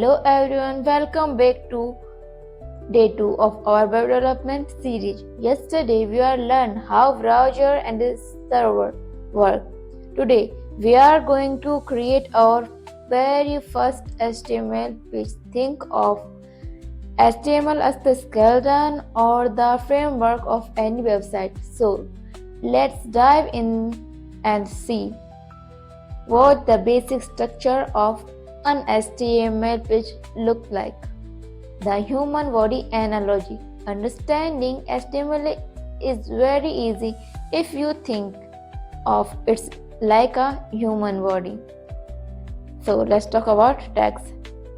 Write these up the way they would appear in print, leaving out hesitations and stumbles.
Hello everyone, welcome back to day 2 of our web development series. Yesterday we are learned how browser and the server work. Today we are going to create our very first HTML page. Think of HTML as the skeleton or the framework of any website. So let's dive in and see what the basic structure of an HTML page looks like. The human body analogy. Understanding HTML is very easy if you think of it like a human body. So let's talk about tags.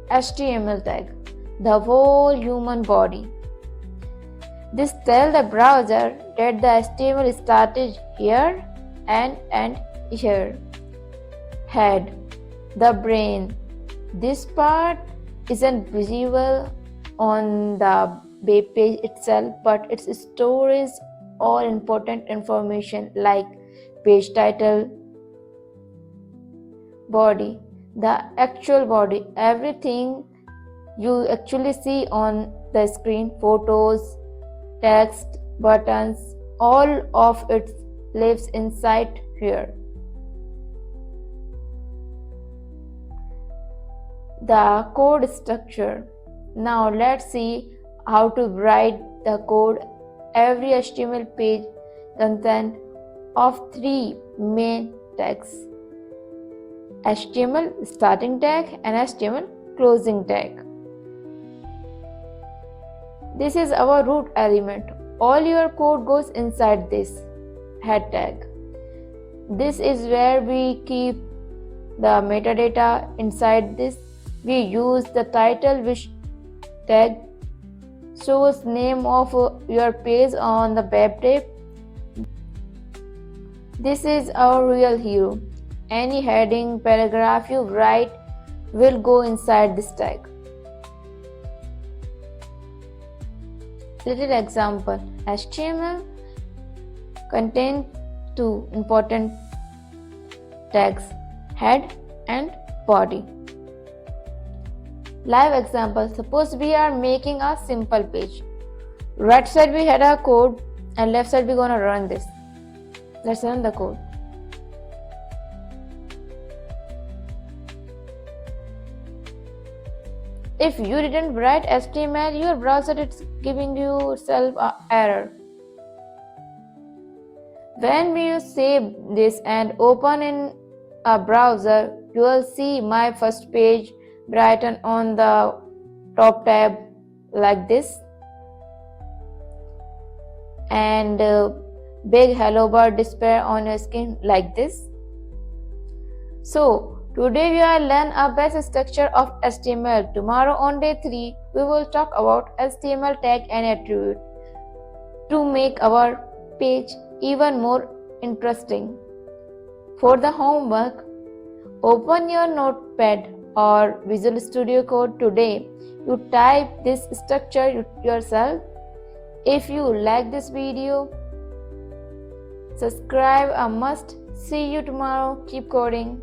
HTML tag, the whole human body. This tells the browser that the HTML started here and here. Head, the brain. This part isn't visible on the web page itself, but it stores all important information like page title. Body, the actual body, everything you actually see on the screen, photos, text, buttons, all of it lives inside here. The code structure. Now let's see how to write the code. Every HTML page consists of 3 main tags: HTML starting tag and HTML closing tag. This is our root element. All your code goes inside this head tag. This is where we keep the metadata. Inside this we use the title, which tag shows name of your page on the web tab. This is our real hero. Any heading, paragraph you write will go inside this tag. Little example. HTML contains 2 important tags, head and body. Live example. Suppose we are making a simple page. Right side we had our code and left side we're gonna run this. Let's run the code. If you didn't write HTML, your browser is giving you itself an error. When we save this and open in a browser, you will see my first page brighten on the top tab like this, and big hello world display on your screen like this. So today we will learn a basic structure of HTML. Tomorrow on day 3 we will talk about HTML tag and attribute to make our page even more interesting. For the homework, open your notepad or Visual Studio Code today. You type this structure yourself. If you like this video, subscribe a must. See you tomorrow. Keep coding.